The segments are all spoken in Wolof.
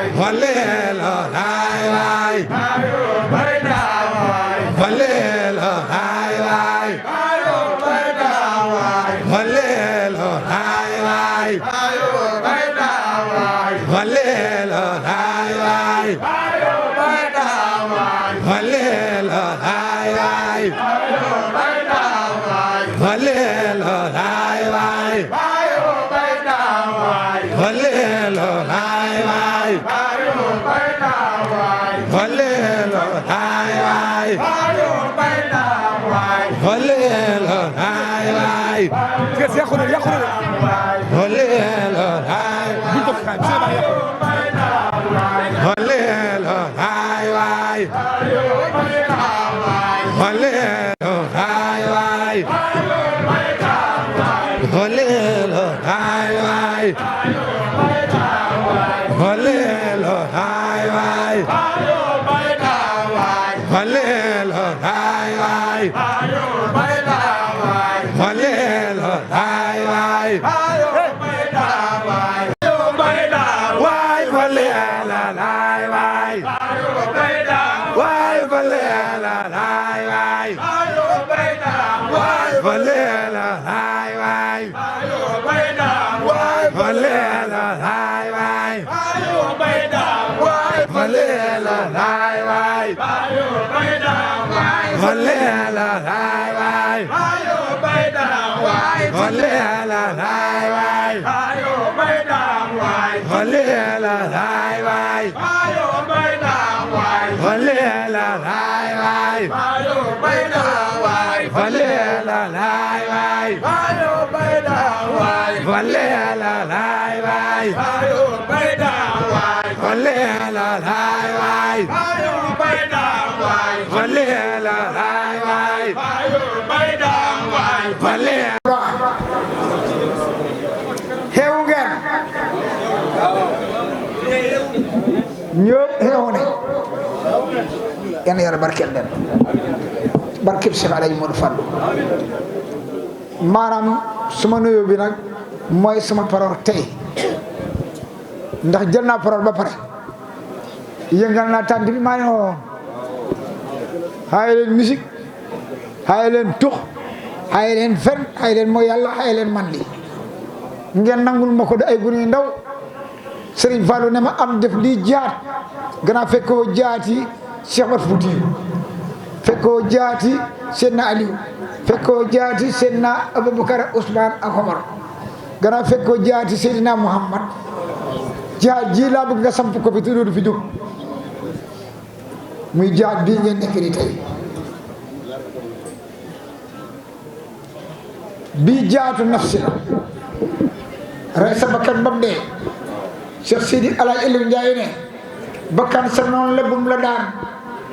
Falelo lai vai ayo bai da wai Falelo lai vai ayo bai da wai Falelo lai vai ayo bai da wai Falelo lai vai ayo bai da wai Falelo lai vai ayo bai da wai Falelo lai vai ayo bai da wai Falelo lai vai ayo bai da wai Falelo lai vai ayo bai da wai Falelo lai vai ياخذ Falelo lai Falelo lai vai Falelo lai vai Falelo lai vai Falelo lai vai Falelo lai vai Falelo lai vai Vai Falelo lai vai Vai Falelo lai vai Falelo lai vai Falelo lai vai Falelo lai vai Falelo lai vai Falelo lai vai Falelo lai vai Falelo lai vai Falelo lai vai Falelo lai vai Falelo lai vai Falelo lai vai Falelo xew ngeen ñëpp xew ne yan yàlla barkeel leen barkeel Cheikh Alaaji Modou Fall maanaam suma nuyoo bi nag mooy suma parole tey ndax jël naa parole ba pare yëngal naa tànt bi maa ngi woon xaaye leen musique xaaye leen tux xaaye leen fen xaaye leen mooy yàlla xaaye leen man li ngeen nangul ma ko da ay gune ndaw Serigne Fallou ne ma am def lii jaat gannaaw fekkoo jaati Cheikh Omar Fouti fekkoo jaati Seydina Aliou fekkoo jaati Seydina Aboubacar Ousmane ak Omar gannaaw fekkoo jaati Seydina Muhammad jaat ji laa bëgg nga samp ko fi te dootu fi jóg muy jaat bii ngeen nekk ni tey bii jaatu nafsi la rey sa bakkan bam dee Cheikh Sidi Alaaji Aliou Ndiaye ne bakkan sa noonu la bum la daan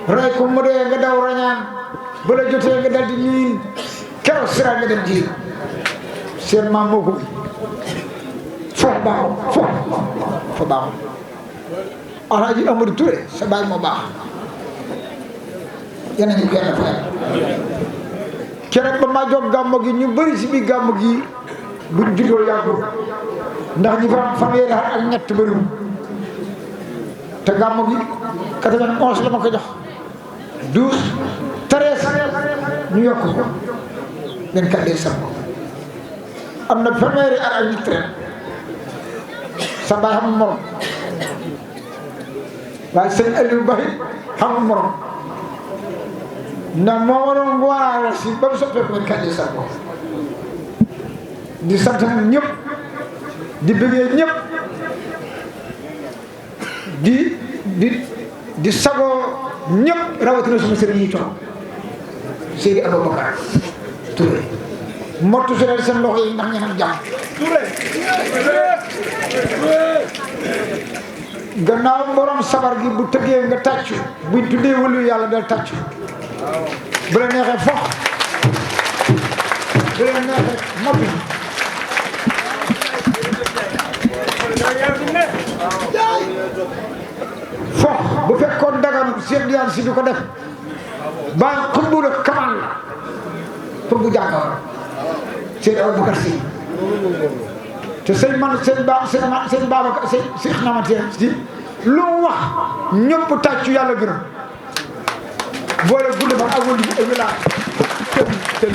rey ko mu dee nga daw rañaan ba la jotee nga daldi niin keroog sira nga dem jiir seen maam moo ko foofu baaxul foofu baaxul Alaaji Amadou Touré sa baay moo baax yéen a ngi koy fayal keroog ba maa jóg gàmmo gi ñu bëri si biir gàmmo gi buñ juddoo yàggul ndax ñi fa am fanweeri at ak ñett bëriwul te gàmmo gi 91 la ma ko jox 12 13 ñu yokk ko 24 décembre am na fanweeri at ak ñett ren sa baay xamul morom waaye sëñ Aliou Baye xamul morom ndax moo waroon waral si ba mu soppeeku 24 décembre di sant nag ñëpp di bëggee ñëpp di sagoo ñëpp rawatina suma sëriñ yi toog Seydi Aboubacar Touré mottu sëriñ seen loxo yi ndax ngeen am jàmm gannaaw borom sabar gi bu tëggee nga tàccu buñ tuddee wëlu yàlla del tàccu bu la neexee fox bu la neexee mottu fox bu fekkoon dagan Cheikh Diane si du ko def ba xumbu la kamal la pour bu jàkkaar Seydi Aboubacar Si te sëñ man sëñ Babacar si lu mu wax ñëpp tàccu yàlla gërëm boole gudd fan ak wëli ay wilaay tël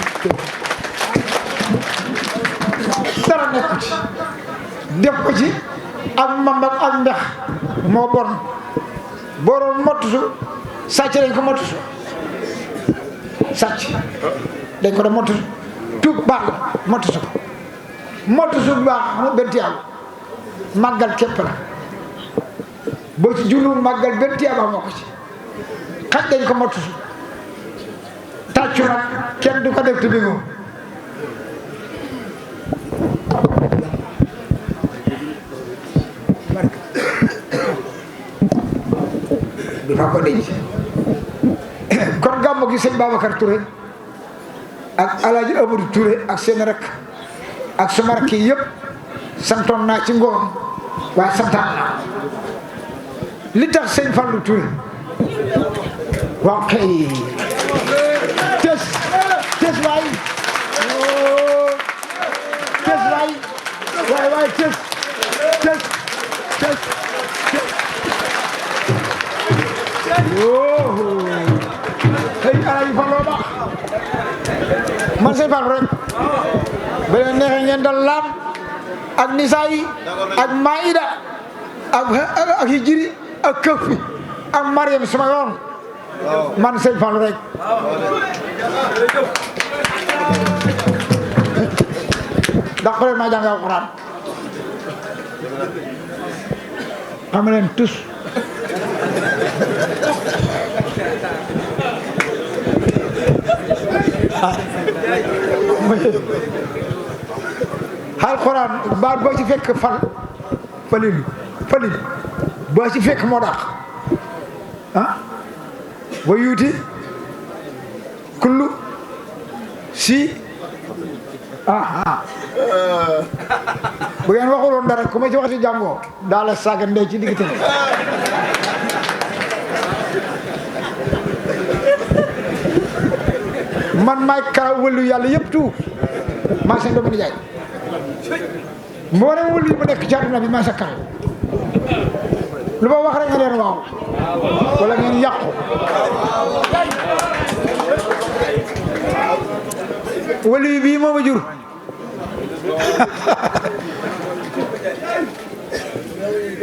dara nekku ci def ko ci ak mambak ak mbex moo bon boroon mottusu sàcc dañ ko mottusu sàcc dañ ko da mottusu tuub baax mottusu ko mottusu baax mu benn tiyaaba màggal képp la boo ci jullu màggal benn tiyaaba moo ko ci xaj dañ ko mottusu tàccu nag kenn du ko def te bégoo bi fa ko denc kon gàmmu gi sëñ Babacar Touré ak Alaaji Amadou Touré ak seen rek ak suma rakk yi yëpp santoon naa ci ngoon waaye santaan naa li tax sëñ Fallou Touré waaw kay tes waay tes waay tes yoo hey Alaaji Fallou baax man sëñ Fallou rek ba leen neexee ngeen dal laam ak nisaa yi ak maïda ak hijri ak këfi ak Mariam sama yoon man sëñ Fallou rek ndax ko leen maa jàng alxuraan xam leen tous alxuraan baat boo ci fekk falil boo ci fekk moo dàq wa yuuti kullu si bu ngeen waxuloon dara ku ma ci waxti jàngoo daa la saaga ndey ci digg tene man maay kara wëllu yàlla yëpp tout maa seen doomu nijaay moo ne wëllu yi mu nekk ci àdduna bi maa sa kara lu ma wax rek nga leen waaw wala ngeen yàqu wëllu yi bii moo ma jur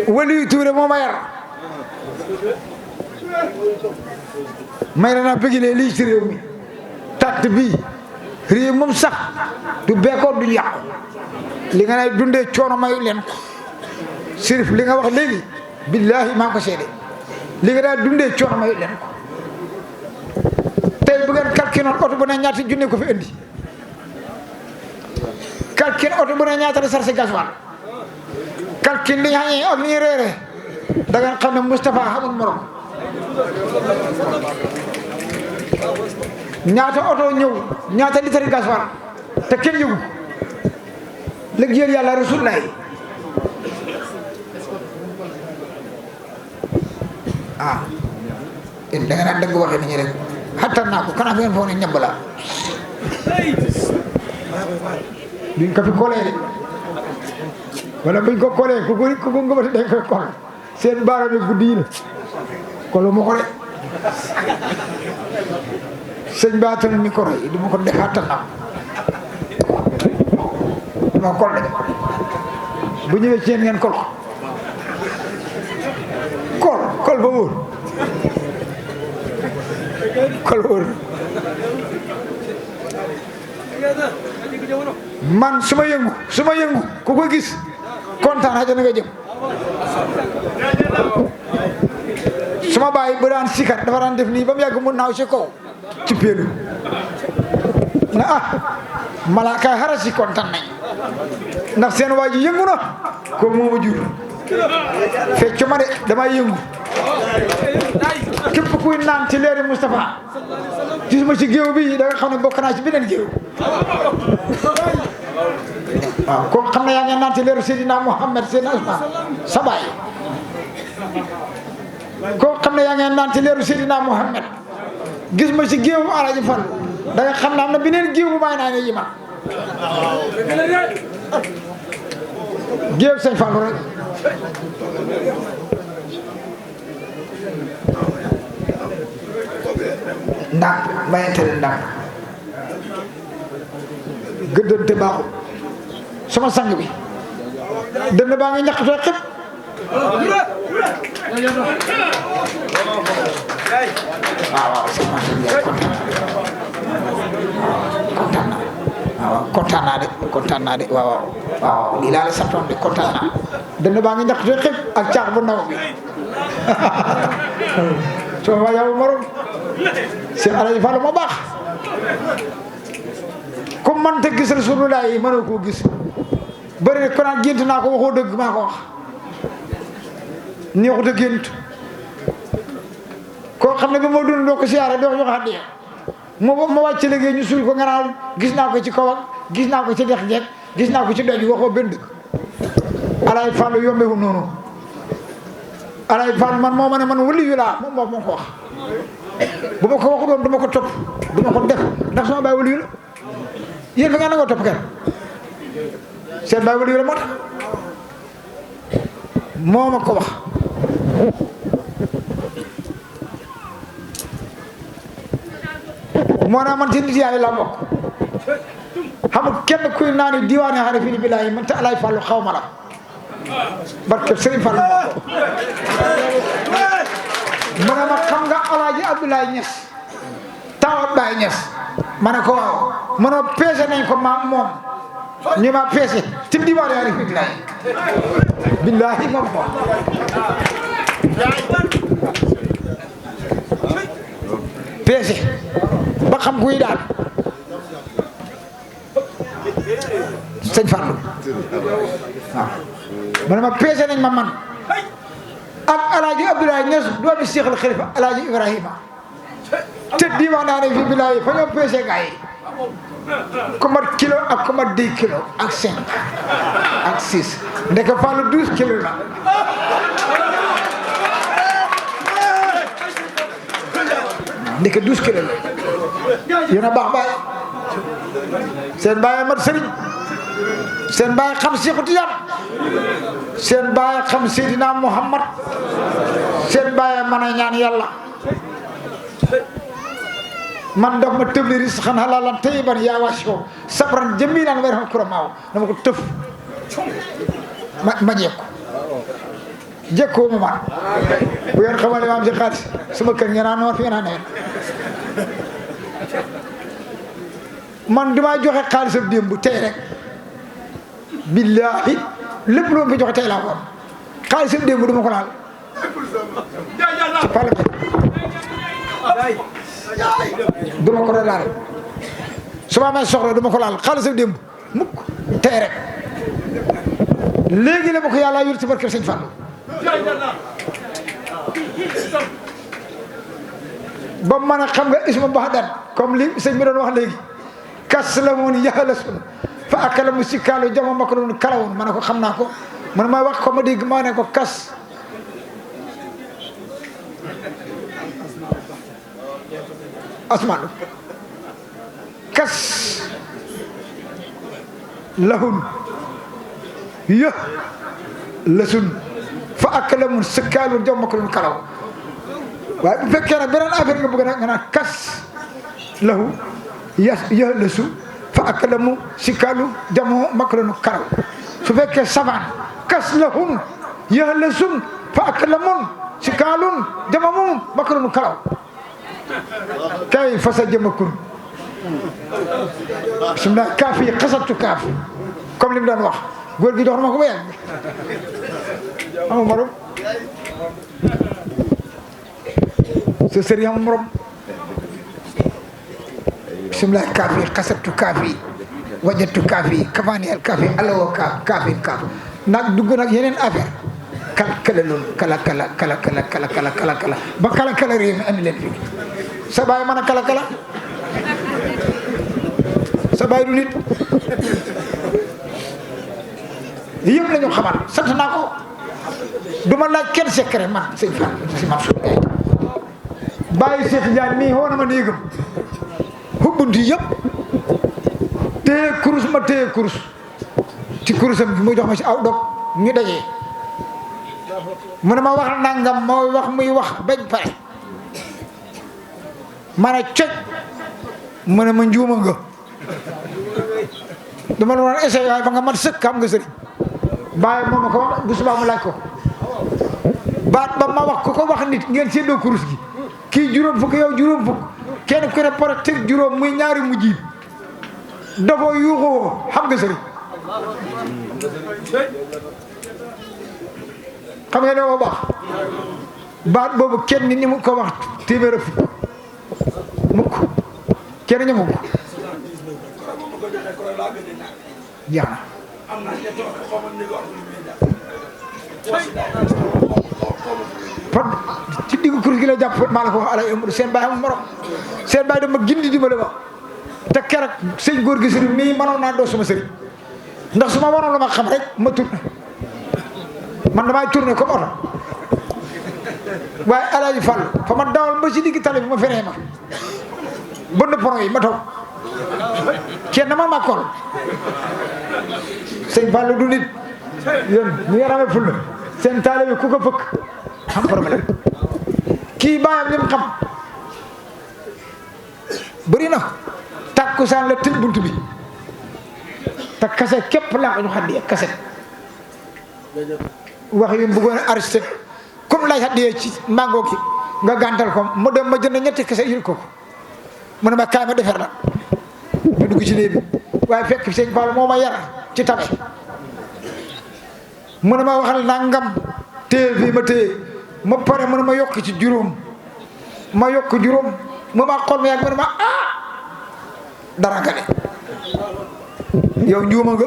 wëllu yi Touré moo ma yar may na naa bëggilee lii ci réew mi tàtt bii réew moom sax du bekkoon du yàqu li nga nay dundee coono may leen ko sirif li nga wax léegi billaahi maa ko seede li nga daal dundee coono may leen ko tey bu ngeen calculé oto bu ne ñaata junne ko fi indi calculé oto bu ne ñaata la sarse gasoil calculé li nga xam ne ak li ñuy reere da ngeen xam ne Moustapha xamul morom ñaata oto ñëw ñaata litre gasoil te kenn yëgu liggéeyal yàlla Rasulullah da nga naan dëgg waxee nañu rek xattan naa ko kanaa fi ngeen foog ne ñebb la duñ ko fi kolee de wala buñ ko kolee ku ko ngëbati dañ koy kol seen baaraam yi guddi yi la kolu ma ko de sëñ baatal micro yi du ma ko def xattan naa du ma kol de bu ñëwee ci yéen ngeen kol kol ba wóor kol wóor man su ma yëngu ku ko gis kontaan xajana nga jëm suma baay bu daan sikar dafa daan def nii ba mu yàgg mu naaw ci kaw ci péelu na malaakaay xara si kontaan nañ ndax seen waa ji yëngu na ko moo ma jur feccu ma de damay yëngu képp kuy naan ci leeri Moustapha gis ma ci géew bi da nga xam ne bokk naa ci beneen géew waaw kooku xam ne yaa ngi naan ci leeru Seydina Mouhamed Seydina Ousmane sa baay kooku xam ne yaa ngi naan ci leeru Seydina Mouhamed gis ma ci géewu Alaaji Fall da nga xam ne am na beneen géew bu may naa ne yi man géew sëñ Fallu rek mayante leen ndànk gëddante baaxul sama sang bi dënn baa ngi ñaq tooy xëpp waaw kontaan naa de kontaan naa de waaw lii laa la santoon de kontaan naa dënn baa ngi ñaq tooy xëpp ak caax bu ndaw bi soo ma yow morom seen Alaaji Fallu moo baax comme man te gis Rasulullah yi mënoo koo gis bëri ko naan gént naa ko waxoo dëgg maa ko wax neexut a gént koo xam ne bi moo dund doo ko siyaare doo jox addiya ma wàcc liggéey ñu suul ko nga naan gis naa ko ci kaw ak gis naa ko ci dex jeeg gis naa ko ci doj waxoo benn dëgg Alaaji Fallu yombewu noonu Alaaji Fallu man moo ma ne man wali yu laa moom moo ko wax bu ma ko waxu doon du ma ko topp du ma ko def ndax sama baay wali yu la yéen fa ngeen nangoo topp kenn seen baay wali yu la moo tax moo ma ko wax moo naa man ci nit yàlla laa bokk xamul kenn kuy naa ni diwaane xare fii ni billaahi man te Alaaji Fallu xaw ma la barke Sëriñ Fallu mu ne ma xam nga Alaaji Abdoulaye Niass taawat Baay Niass ma ne ko waaw mu ne peese nañ ko ma moom ñu ma peese ci diwaan yaa fi billaahi moom peese ba xam kuy daal sëñ Fallu waaw mu ne ma peese nañ ma man ak Alaaji Abdoulaye Niass doomi Seexul Xalifa Alaaji Ibrahima te diwaan yaa fi billaahi fa ñoo peese gaa yi ku mat kilo ak ku mat 10 kilo ak 5 ak 6 ndeke Fallu 12 kilo la ndeke 12 kilo la yéen a baax baay seen baay mat sëriñ seen baay xam Seexu Tijaan seen baay xam Seydina Muhammad seen baay mën a ñaan yàlla man daf ma tëbli risqan halalan tayyiban yaa waasio sabran jamiilan wa yarham kuramaaw dama ko tëf ma jekku jekkoo ma man bu ngeen xamal ne ma am si xaalis sama kër ngeen naan noor fi ngeen naan neen man damaa joxe xaalisam démb tey rek billaahi lépp lu ma fi joxe tey laa ko am xaalisam démb du ma ko laal ci pale du ma ko laal su ma amee soxla du ma ko laal xaalisam démb mukk tey rek léegi la ma ko yàlla yur ci barke Sëñ Fallu ba mën a xam nga isma baxdan comme li sëñ bi doon wax léegi kas la moon yaxala sun fa akala mu sikkaalu jama ma ko doon kalawun ma ne ko xam naa ko man ma wax ko ma dégg ma ne ko kas asmaan kas lahun yë lasun fa akala mu sikkaalu jama ma ko doon kalaw waaye bu fekkee nag beneen affaire nga bëgg nag nga naan kas lahu yë lasu fa akalamu sikkaalu jamoo makalonu karaw su fekkee savaan kas lahun yahlesun fa akalamun sikkaalun jamamum makalonu karaw kay fasa jëmakun bismillah kaaf yi xasatu kaaf comme li mu doon wax góor gi jox na ma ko ba yàgg amu morom sa sëriñ amu morom bismillah kaafi xasabtu kaafi wajatu kaafi kafaaniyal kaafi alawoo kaafi nag dugg nag yeneen affaire kala loolu kala ba kala réew mi andi leen fii sa baay mën a kala sa baay du nit yëpp la ñu xamal sant naa ko du ma laaj kenn secret man sëñ Fall si man suñu gay bàyyi Cheikh Ndiaye mii woo na ma néegam xubbunti yëpp téye kurus ma téye kurus ci kurusam bi mu jox ma ci aw dog ñu dajee mu ne ma wax nangam moo wax muy wax bañ pare ma ne coj mu ne ma njuuma nga dama la war a essayé waaye ba nga mat sëkk xam nga sëriñ bàyyi moom ma ko wax bu subaa mu laaj ko baat ba ma wax ko wax nit ngeen séddoo kurus gi kii juróom fukk yow juróom fukk kenn ku ne pare teg juróom muy ñaari mujj dafoo yuuxoo xam nga sëriñ xam nga ne moo baax baat boobu kenn ni mu ko wax téeméer a fukk mukk kenn ñamu ko jeex na ci diggu kuréel gi la jàpp maa la ko wax alay amul seen baay amul morom seen baay dama gindi dimbale ba te keroog sëñ góor gi sëriñ mii mënoon naa doo suma sëriñ ndax su ma waroon la ma xam rek ma tourné man damay tourné comme oto waaye Alaaji Fall fa ma dawal ba si digg tali bi ma feree ma bënn poro yi ma toog kenn ma makkool sëñ Fall du nit yéen ñu yarame ful seen taale bi ku ko fëkk xam problème kii bàyyam li mu xam bëri na takkusaan la tëj buntu bi te kaset képp laa ko ñu xaddiyee kaset wax yi bëggoon a arrêté comme lay xaddiyee ci mango ki nga gàntal ko mu dem ma jënd ñetti kaset yil ko mu ne ma kaay ma defar la ma dugg ci néeg bi waaye fekk sëñ Fall moo ma yar ci tabe mu ne ma waxal nangam téye fii ma téye ma pare mu ne ma yokk ci juróom ma yokk juróom mu ma xool ma yàgg mu ne ma dara nga ne yow njuuma nga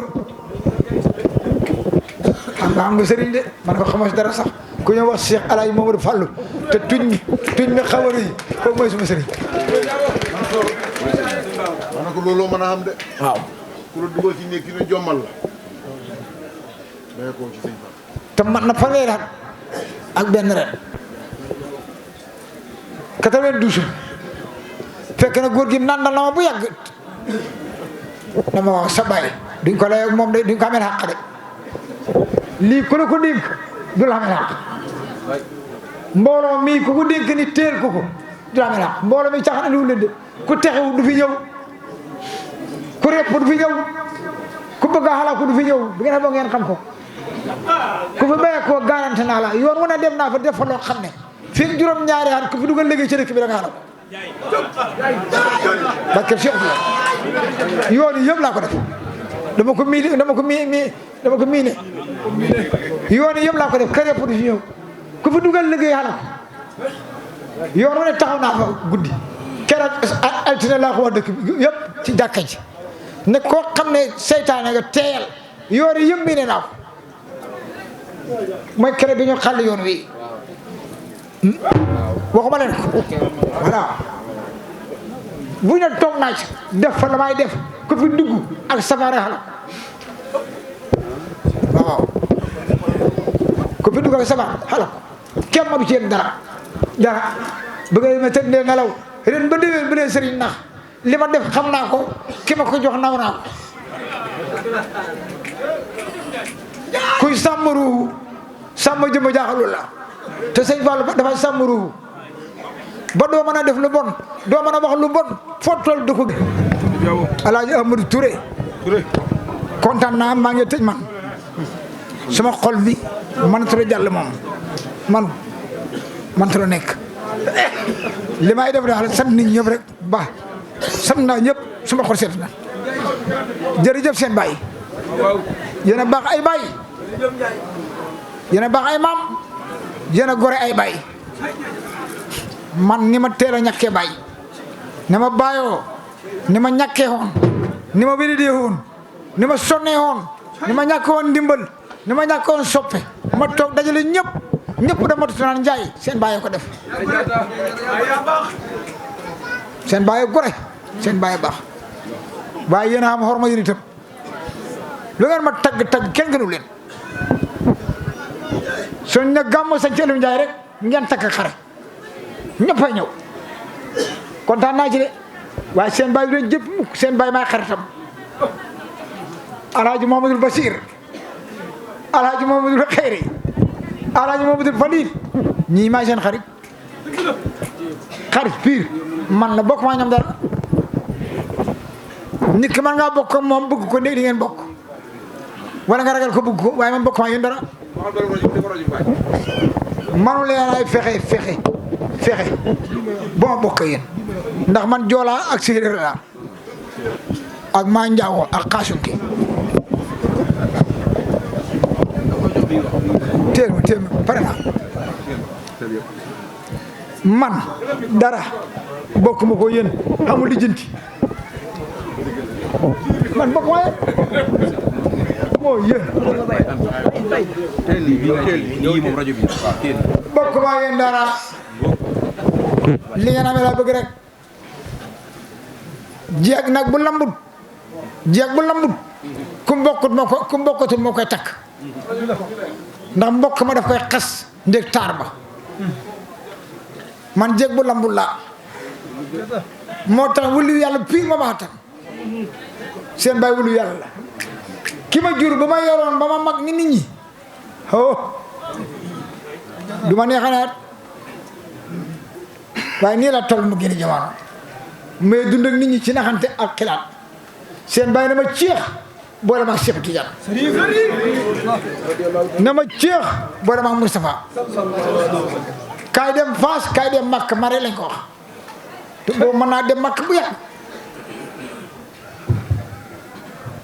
xam nga sëriñ de man ko xamoo si dara sax ku ñu wax Cheikh Alaaji Mamadou Fallou te tuñ mi xaw a rëy kooku mooy suma sëriñ ma ne ko looloo mën a xam de waaw ku la dugal ci néeg ki ne jommal la day ko ci sëñ Fall te mat na fanweeri at ak benn ren 92 fekk na góor gi nandal na ma bu yàgg dama wax sa baay duñ ko lay ak moom de duñ ko amee xàq de lii ku la ko dénk du la amee xàq mbooloo mii ku ko dénk ni teel ko du la amee xàq mbooloo mi caxaan andiwul leen de ku texewu du fi ñëw ku repp du fi ñëw ku bëgg a xalaat du fi ñëw bi ngeen ngeen xam ko ku fi béyee koo garanti naa la yoon wu ne dem naa fa def fa loo xam ne fii juróom-ñaari at ku fi dugal liggéey ci dëkk bi da nga xalaat barke Cheikh yoon yi yëpp laa ko def dama ko miine yoon yi yëpp laa ko def kër yëpp du fi ñëw ku fi dugal liggéey xalaat yoon wu ne taxaw naa fa guddi keroog altine laa ko wax dëkk bi yëpp ci jàkka ji ne koo xam ne seytaane nga teeyal yoon yi yëpp miine naa ko mooy keroog bi ñu xàll yoon wi waxuma leen ko voilà bu ñu toog naa ci def fa la may def ku fi dugg ak safara xala waaw ku fi dugg ak safara xala kenn ma du ci yéen dara bëgg ma tëddee nelaw ren ba déwén ba dee sëriñ nax li ma def xam naa ko ki ma ko jox naw naa ko kuy sàmm ruuhu sàmm jëmm jaaxalul la te sëñ Fall dafa sàmm ruuhu ba doo mën a def lu bon doo mën a wax lu bon foo toll du ko gi Alaaji Amadou Touré kontaan naa maa ngi tëj man sama xol bi mënatu la jàll moom man mënatu la nekk li may def daal sant nit ñëpp rek ba sant naa ñëpp suma xol seet na jërëjëf seen baay yéen a baax ay baay yéen a baax ay maam yéen a gore ay baay man ni ma teel a ñàkkee baay ni ma baayoo ni ma ñàkkee woon ni ma wéridee woon ni ma sonnee woon ni ma ñàkkee woon ndimbal ni ma ñàkkee woon soppe ma toog dajale ñëpp dama tudd naan njaay seen baay ko def seen baay gore seen baay baax waaye yéen a am xorma yéen itam lu ngeen ma tagg kenn gënu leen suñ ne gàmmu sañ ci Aliou Ndiaye rek ngeen takk xare ñëpp ay ñëw kontaan naa ci de waaye seen baay du jëpp mukk seen baay maay xaritam alaaji Mamadou Basir alaaji Mamadou Xeyri alaaji Mamadou Fadil ñii maay seen xarit pire man la bokk maa ñoom dara nit ki man ngaa bokk ak moom bëgg ko néeg di ngeen bokk wala nga ragal ko bëgg ko waaye man bokk maa yéen dara manu leen ay fexe bu ma bokk yéen ndax man joolaa ak séeréer laa ak maa njaago ak xaasunki téel ma pare naa man dara bokk ma ko yéen amul lijjanti man bokk ma yéen moo yéen bokk ma yéen dara li ngeen amee laa bëgg rek jeeg nag bu lambut ku mbokkatul moo koy takk ndax mbokk ma daf koy xas ndég taar ba man jeeg bu lambut laa moo tax wulu yàlla pire ma baax tam seen baay wulu yàlla la ki ma jur ba ma yoroon ba ma mag ni nit ñi du ma neexanaat waaye nii la toll mu génn jamono mais dund ak nit ñi ci naxante ak xilaat seen baay na ma ceex boole ma Cheikh Tidiane na ma ceex boole ma Moustapha kaay dem Fass kaay dem Makka mare lañ ko wax te boobu mën naa dem Makka bu yàgg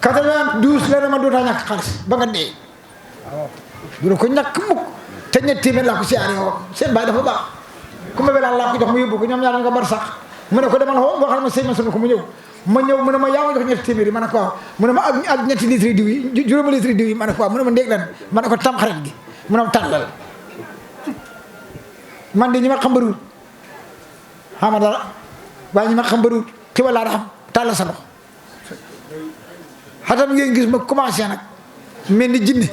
92 la dama doota ñàkk xaalis ba nga dee du ko ñàkk mukk te ñetti téeméer laa ko siyaare woon seen baay dafa baax ku ma belaan laa ko jox mu yóbbu ko ñoom ñaar nga bar sax mu ne ko demal waxal ma sëñ ma sunu ko mu ñëw mu ne ma yaa ma jox ñetti téeméer yi ma ne ko waaw mu ne ma ak ñetti litre diw yi juróomi litre diw yi ma ne ko waaw mu ne ma ndéeg lan ma ne ko tam xarit gi mu ne ma tàllal man de ñi ma xam bariwul xama dara waaye ñi ma xam bariwul ci walla da xam tàllal sa loxo xatam ngeen gis ma commencé nag mel ni jinne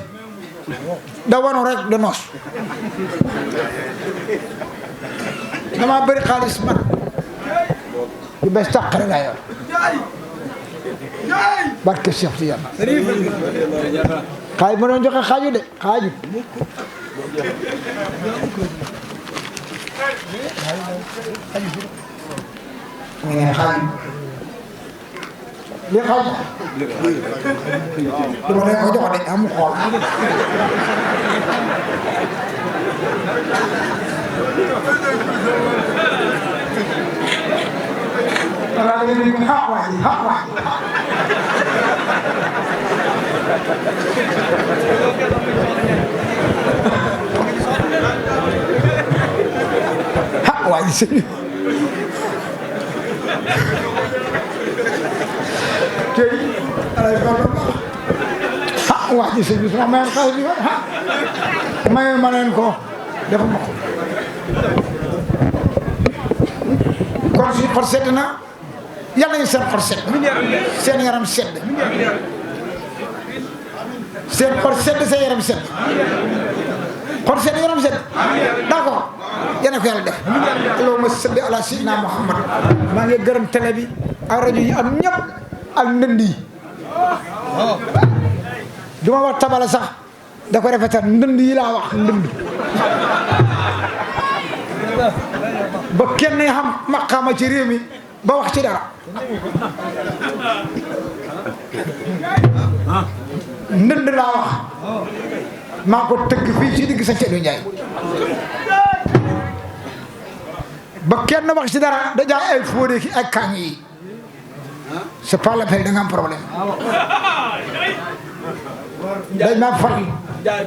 da wanoon rek da noos dama bëri xaalis man yu bees tàq rek laa yor barke Cheikh Tidiane xaaj ma doon joxe xaaju de xaaju ngeen xaaju li xaaju dama leen ko jox de amu xool wala da ngeen di xaq waay sëñ tey alay falo waa ji sëñ bi sama mayoon xaalis bi mayoon ma leen ko dafa ma ko kon si xol sedd na yàlla nañu seen xol sedd seen yaram sedd seen xol sedd seen yaram sedd xol sedd yaram sedd d'accord yéen a ko yàlla def allahumma salli ala sayyidina Muhammad maa ngi gërëm télé bi ak rajo yi ak ñëpp ak ndënd yi du ma wax tabala sax da ko rafetal ndënd yi laa wax ndënd ba kenn xam maqaama ci réew mi ba wax ci dara ndënd laa wax maa ko tëgg fii ci digg sa Ceddo Njaay ba kenn wax ci dara da jaay ay fóode ki ay kàng yi c'est pas la peine da nga am problème dañ ma fal